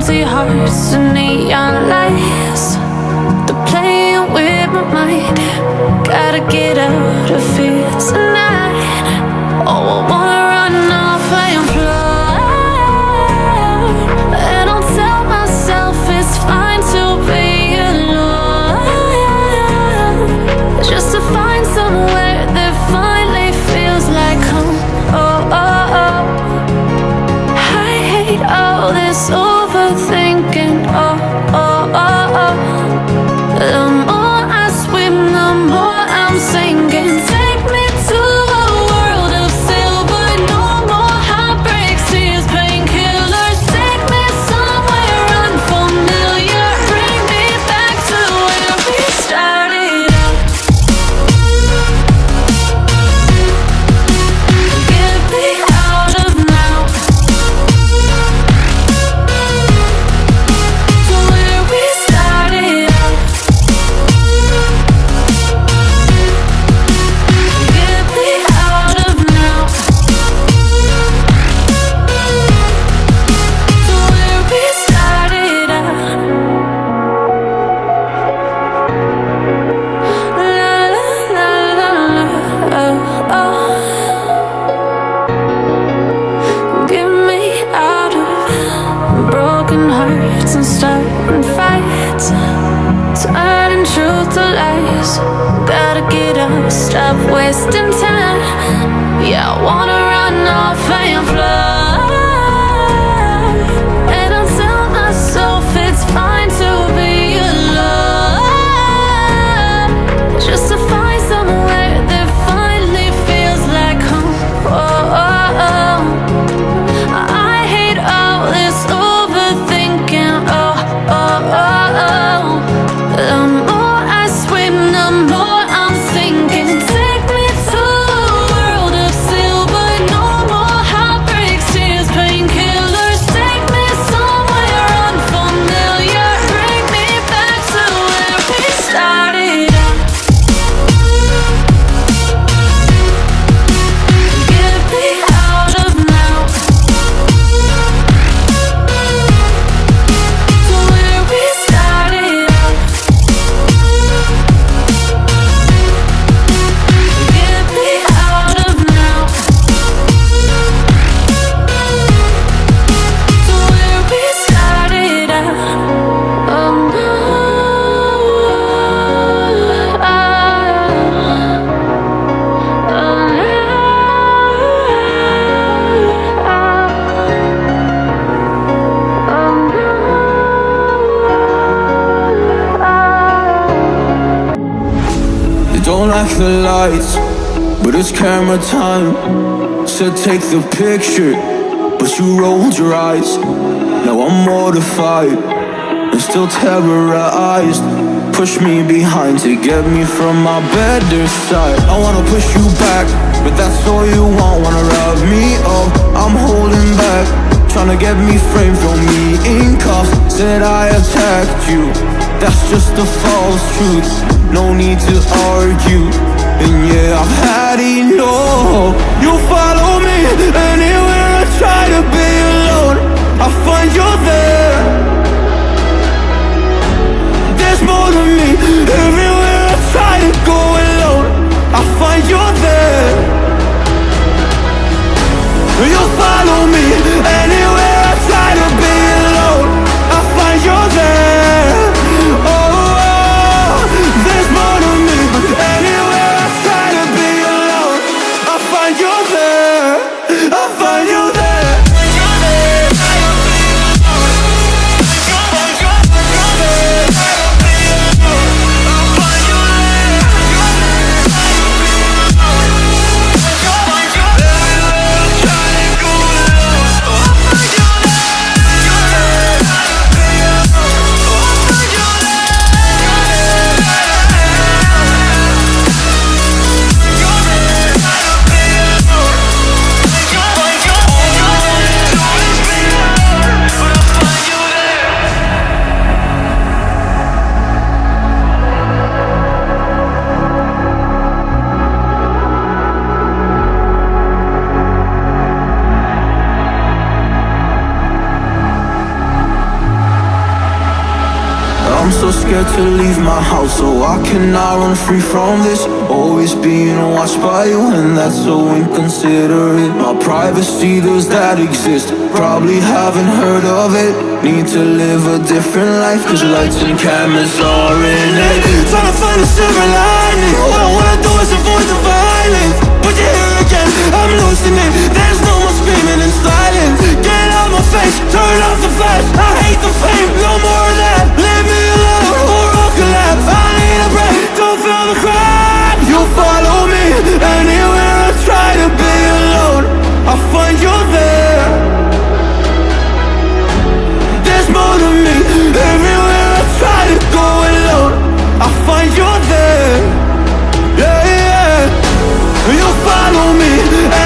empty hearts and neon lights. They're playing with my mind. Gotta get out of here tonight. Oh, I wanna run off and fly. And I'll tell myself it's fine to be alone, just to find somewhere that finally feels like home. Oh, oh, oh. I hate all this overthinking. Oh, oh, oh, oh. The more I swim, the more I'm sinking. Take me to a world of silver. No more heartbreaks, tears, painkillers. Take me somewhere unfamiliar. Bring me back to where we started out. Get me out of now, to where we started out. Get me out of now, to where we started out. La la la la la, oh, oh. Get me out of broken hearts and starting fights, turning truth to lies. Gotta get up, stop wasting time. Yeah, I wanna run off and fly. And I'll tell myself it's fine to be alone, just to find somewhere that finally feels like home. Oh, oh, oh. I hate all this overthinking. Oh, oh, oh, oh. The more I swim, the more I'm sinking. Take me to a world of silver. No more heartbreaks, tears, painkillers. Take me somewhere unfamiliar. Bring me back to where we started out. Get me out of now, to where we started out. Get me out of now, to where we started out. Oh no, You don't like the lights, but it's camera time. Said take the picture, but you rolled your eyes. Now I'm mortified and still terrorized. Push me behind to get me from my better side. I wanna push you back, but that's all you want. Wanna rub me up, I'm holding back. Tryna get me framed, throw me in cuffs. Said I attacked you, that's just a false truth. No need to argue, and yeah, I've had enough. You follow me anywhere I try to be alone. I find you there. There's more to me. Everywhere I try to go alone, I find you there. You follow me anywhere I try to be alone, I find you there. Oh, there's more to me. Anywhere I try to be alone, I find you there. I find you there. I'm so scared to leave my house, so I cannot run free from this. Always being watched by you, and that's so inconsiderate. My privacy, does that exist? Probably haven't heard of it. Need to live a different life, cause lights and cameras are in it. Trying to find a silver lining. All I wanna do is avoid the violence. But you're here again, I'm losing it. There's no more screaming in silence. Get out my face, turn off the flash. I hate the fame, no more of that. Leave me alone or I'll collapse. I need a break, don't feel the crowd. You follow me anywhere I try to be alone. I find you there. There's more to me. Everywhere I try to go alone, I find you there. Yeah, yeah. You follow me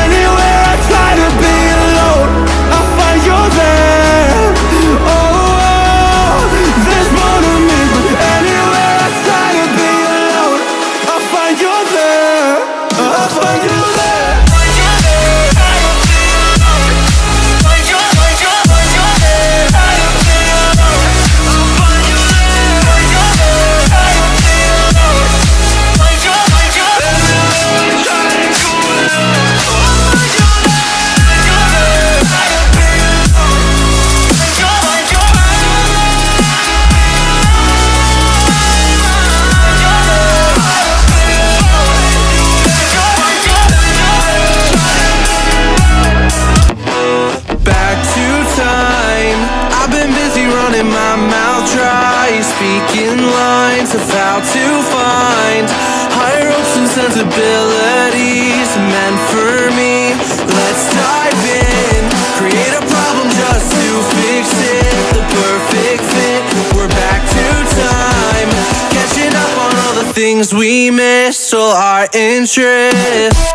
anywhere I try to be alone, I find you there. Oh, there's more to me. Anywhere I try to be alone, I find you there. I find you there. Of how to find higher hopes and sensibilities meant for me. Let's dive in, create a problem just to fix it. The perfect fit, we're back to time, catching up on all the things we missed, all our interests.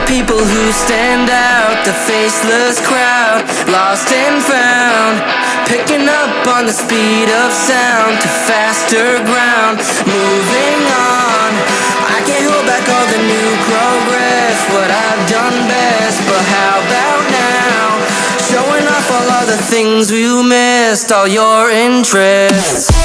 People who stand out, the faceless crowd, lost and found, picking up on the speed of sound to faster ground, moving on. I can't hold back all the new progress, what I've done best, but how about now, showing off all of the things we missed, all your interests.